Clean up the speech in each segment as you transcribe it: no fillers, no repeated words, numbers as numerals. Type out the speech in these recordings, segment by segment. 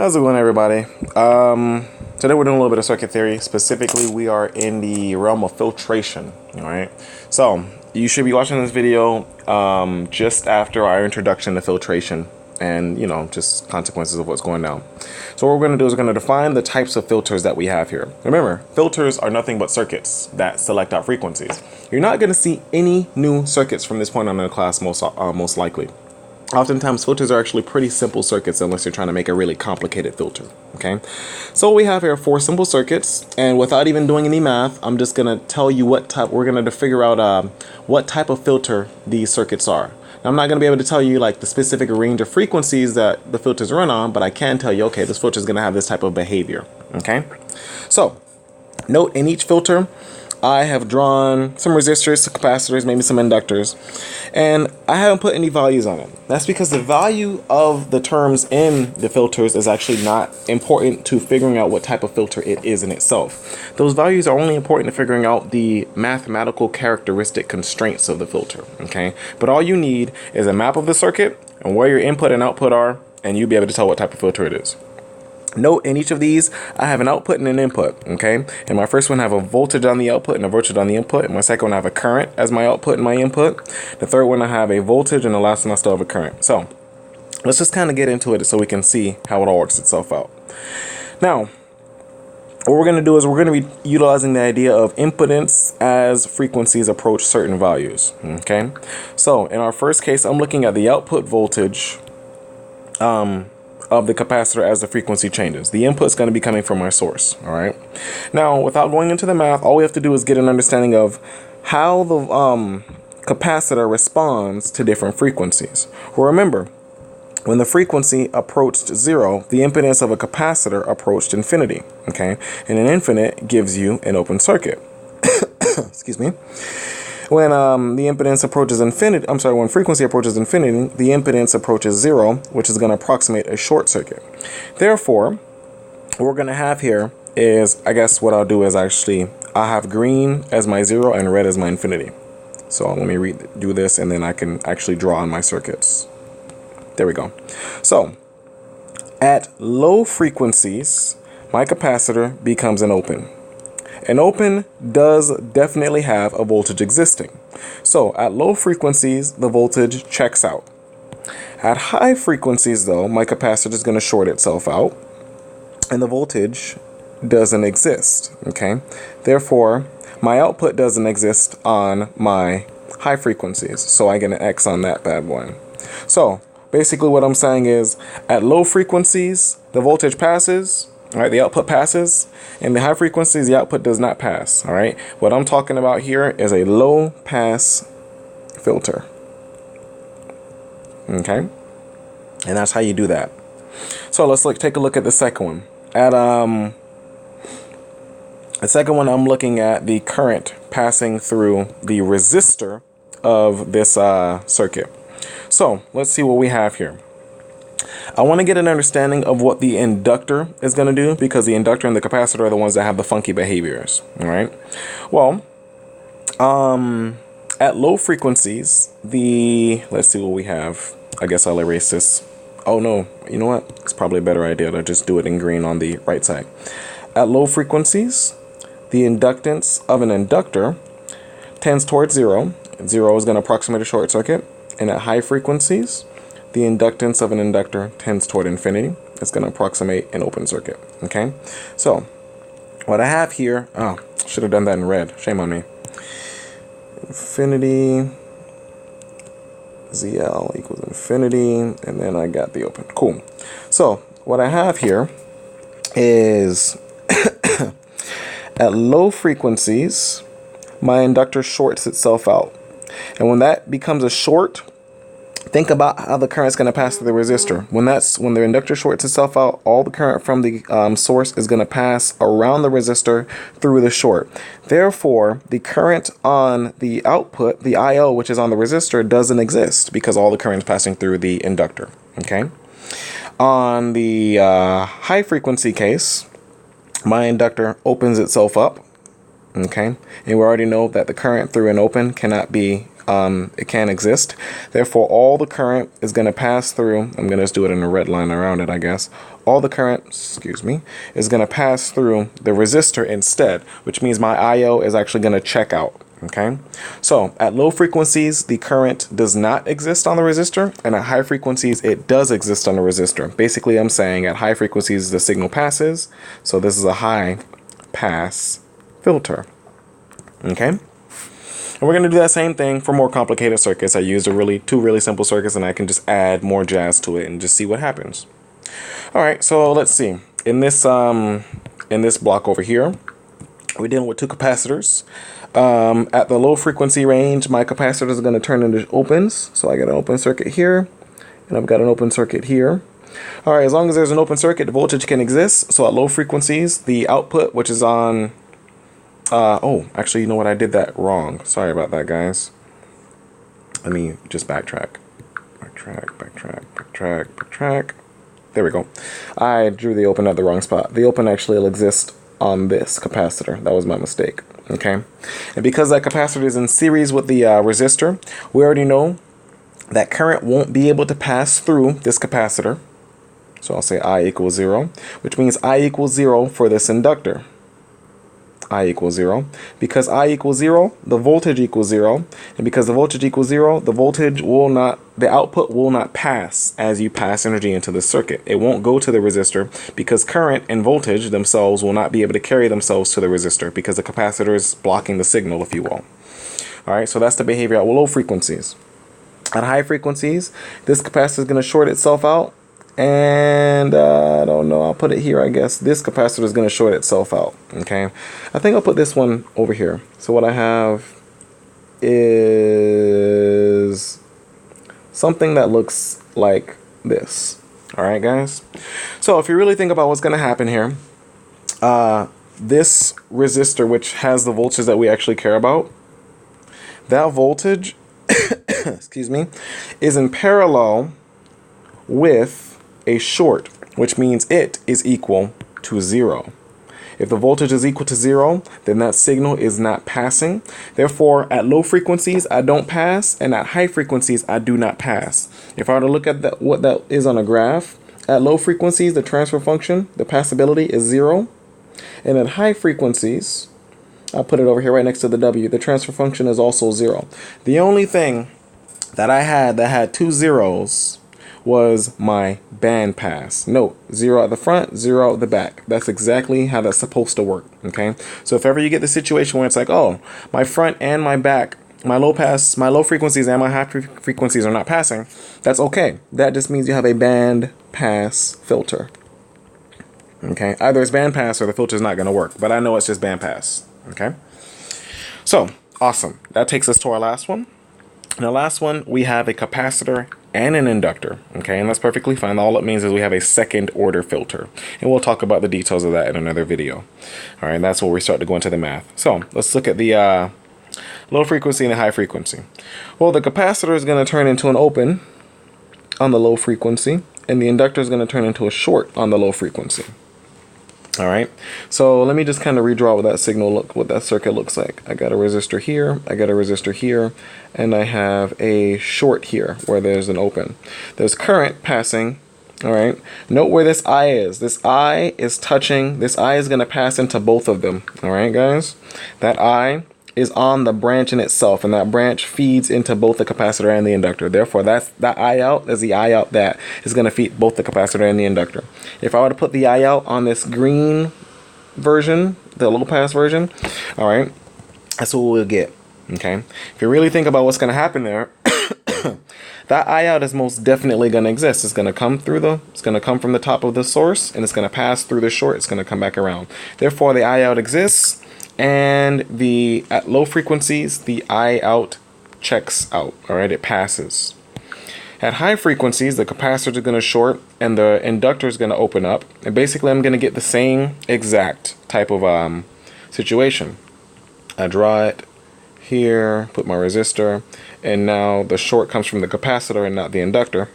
How's it going, everybody? Today we're doing a little bit of circuit theory. Specifically, we are in the realm of filtration. All right. So you should be watching this video just after our introduction to filtration and, just consequences of what's going down. So what we're going to do is we're going to define the types of filters that we have here. Remember, filters are nothing but circuits that select out frequencies. You're not going to see any new circuits from this point on in the class, most likely. Oftentimes, filters are actually pretty simple circuits unless you're trying to make a really complicated filter, okay? So we have here 4 simple circuits, and without even doing any math, I'm just going to tell you what type, we're going to figure out what type of filter these circuits are. Now, I'm not going to be able to tell you like the specific range of frequencies that the filters run on, but I can tell you, okay, this filter is going to have this type of behavior, okay? So, note in each filter, I have drawn some resistors, some capacitors, maybe some inductors, and I haven't put any values on it. That's because the value of the terms in the filters is actually not important to figuring out what type of filter it is in itself. Those values are only important to figuring out the mathematical characteristic constraints of the filter, okay? But all you need is a map of the circuit and where your input and output are, and you'll be able to tell what type of filter it is. Note in each of these, I have an output and an input, okay? In my first one, I have a voltage on the output and a voltage on the input. In my second one, I have a current as my output and my input. The third one, I have a voltage, and the last one, I still have a current. So let's just kind of get into it so we can see how it all works itself out. Now, what we're going to do is we're going to be utilizing the idea of impedance as frequencies approach certain values, okay? So in our first case, I'm looking at the output voltage of the capacitor as the frequency changes. The input is going to be coming from my source, all right? Now, without going into the math, all we have to do is get an understanding of how the capacitor responds to different frequencies. Well, remember, when the frequency approached 0, the impedance of a capacitor approached infinity, okay? And an infinite gives you an open circuit. Excuse me. When the impedance approaches infinity, when frequency approaches infinity, the impedance approaches 0, which is going to approximate a short circuit. Therefore, what we're going to have here is, I guess what I'll do is I have green as my 0 and red as my infinity. So let me do this, and then I can actually draw on my circuits. There we go. So at low frequencies, my capacitor becomes an open. An open does definitely have a voltage existing. So at low frequencies, the voltage checks out. At high frequencies, though, my capacitor is going to short itself out, and the voltage doesn't exist, okay? Therefore, my output doesn't exist on my high frequencies, so I get an X on that bad boy. So basically what I'm saying is, at low frequencies, the voltage passes, all right, the output passes. In the high frequencies, the output does not pass. All right, what I'm talking about here is a low pass filter. Okay, and that's how you do that. So let's take a look at the second one. At the second one, I'm looking at the current passing through the resistor of this circuit. So let's see what we have here. I want to get an understanding of what the inductor is going to do, because the inductor and the capacitor are the ones that have the funky behaviors. All right. Well, at low frequencies, let's see what we have. I guess I'll erase this. Oh no, you know what? It's probably a better idea to just do it in green on the right side. At low frequencies, the inductance of an inductor tends towards 0. 0 is going to approximate a short circuit. And at high frequencies, the inductance of an inductor tends toward infinity. It's going to approximate an open circuit. Okay, so what I have here, should have done that in red. Shame on me. Infinity, ZL equals infinity, and then I got the open. Cool. So what I have here is at low frequencies, my inductor shorts itself out. And when that becomes a short, think about how the current is going to pass through the resistor. When the inductor shorts itself out, all the current from the source is going to pass around the resistor through the short. Therefore, the current on the output, the IO, which is on the resistor, doesn't exist because all the current is passing through the inductor. Okay. On the high frequency case, my inductor opens itself up. Okay, and we already know that the current through an open cannot be it can't exist. Therefore, all the current is going to pass through. I'm going to just do it in a red line around it, I guess. All the current, excuse me, is going to pass through the resistor instead, which means my IO is actually going to check out. Okay, so at low frequencies, the current does not exist on the resistor, and at high frequencies, it does exist on the resistor. Basically, I'm saying at high frequencies, the signal passes. So this is a high pass filter. Okay, and we're going to do that same thing for more complicated circuits. I used two really simple circuits, and I can just add more jazz to it and just see what happens. All right, so let's see. In this block over here, we're dealing with two capacitors. At the low frequency range, my capacitors are going to turn into opens. So I got an open circuit here, and I've got an open circuit here. All right, as long as there's an open circuit, the voltage can exist. So at low frequencies, the output, which is on... oh, actually, you know what? I did that wrong. Sorry about that, guys. Let me just backtrack. Backtrack. There we go. I drew the open at the wrong spot. The open actually will exist on this capacitor. That was my mistake. Okay, and because that capacitor is in series with the resistor, we already know that current won't be able to pass through this capacitor. So I'll say I equals 0, which means I equals 0 for this inductor. I equals 0. Because I equals 0, the voltage equals 0. And because the voltage equals 0, the output will not pass as you pass energy into the circuit. It won't go to the resistor because current and voltage themselves will not be able to carry themselves to the resistor because the capacitor is blocking the signal, if you will. All right, so that's the behavior at low frequencies. At high frequencies, this capacitor is going to short itself out. And I don't know, I'll put it here, I guess. This capacitor is going to short itself out. Okay, I think I'll put this one over here. So what I have is something that looks like this. All right, guys. So if you really think about what's going to happen here, this resistor, which has the voltage that we actually care about, that voltage, excuse me, is in parallel with a short, which means it is equal to 0. If the voltage is equal to 0, then that signal is not passing. Therefore, at low frequencies, I don't pass, and at high frequencies, I do not pass. If I were to look at what that is on a graph, at low frequencies, the transfer function, the passability is 0. And at high frequencies, I'll put it over here right next to the W, the transfer function is also 0. The only thing that I had that had two zeros was my band pass. Note, 0 at the front, 0 at the back. That's exactly how that's supposed to work. Okay, so if ever you get the situation where it's like, oh, my front and my back, my low frequencies and my high frequencies are not passing, that's okay. That just means you have a band pass filter. Okay, either it's band pass or the filter is not going to work, but I know it's just band pass. Okay, so awesome. That takes us to our last one. In the last one, we have a capacitor and an inductor. Okay, and that's perfectly fine. All it means is we have a second order filter, and we'll talk about the details of that in another video. All right, that's where we start to go into the math. So let's look at the low frequency and the high frequency. Well, the capacitor is going to turn into an open on the low frequency, and the inductor is going to turn into a short on the low frequency. All right, so let me just kind of redraw what that circuit looks like. I got a resistor here, I got a resistor here, and I have a short here where there's an open. There's current passing. All right, note where this I is. This I is going to pass into both of them. All right, guys, that I is on the branch in itself, and that branch feeds into both the capacitor and the inductor. Therefore, that I out is the I out that is going to feed both the capacitor and the inductor. If I were to put the I out on this green version, the low pass version, all right, that's what we'll get. Okay, if you really think about what's going to happen there, that I out is most definitely going to exist. It's going to come from the top of the source, and it's going to pass through the short. It's going to come back around. Therefore, the I out exists. And at low frequencies, the I out checks out. All right, it passes. At high frequencies, the capacitors are going to short and the inductor is going to open up. And basically, I'm going to get the same exact type of situation. I draw it here, put my resistor, and now the short comes from the capacitor and not the inductor.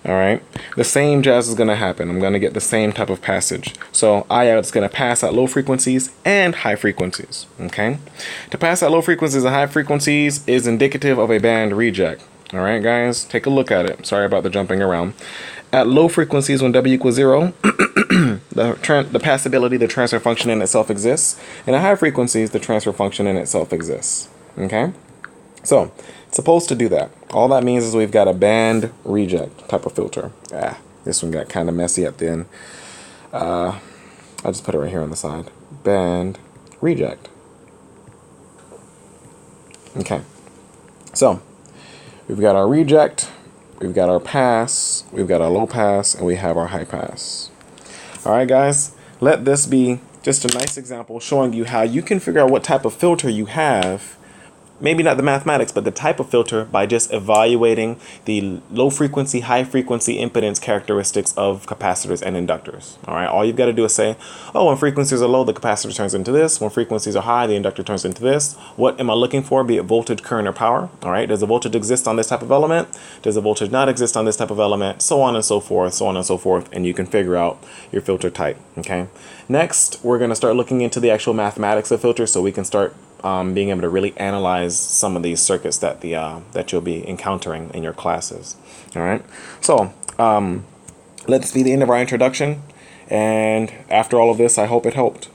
All right, the same jazz is going to happen. I'm going to get the same type of passage. So I is going to pass at low frequencies and high frequencies. Okay, to pass at low frequencies and high frequencies is indicative of a band reject. All right, guys, take a look at it. Sorry about the jumping around. At low frequencies, when W equals 0, the passability, the transfer function in itself exists. And at high frequencies, the transfer function in itself exists. Okay, so it's supposed to do that. All that means is we've got a band reject type of filter. This one got kind of messy at the end. I'll just put it right here on the side. Band reject. Okay, so we've got our reject, we've got our pass, we've got our low pass, and we have our high pass. All right, guys, let this be just a nice example showing you how you can figure out what type of filter you have. Maybe not the mathematics, but the type of filter by just evaluating the low frequency, high frequency impedance characteristics of capacitors and inductors. All right, all you've got to do is say, oh, when frequencies are low, the capacitor turns into this. When frequencies are high, the inductor turns into this. What am I looking for, be it voltage, current, or power? All right, does the voltage exist on this type of element? Does the voltage not exist on this type of element? So on and so forth, so on and so forth, and you can figure out your filter type, okay? Next, we're going to start looking into the actual mathematics of filters so we can start being able to really analyze some of these circuits that that you'll be encountering in your classes. All right, so let's be the end of our introduction, and after all of this, I hope it helped.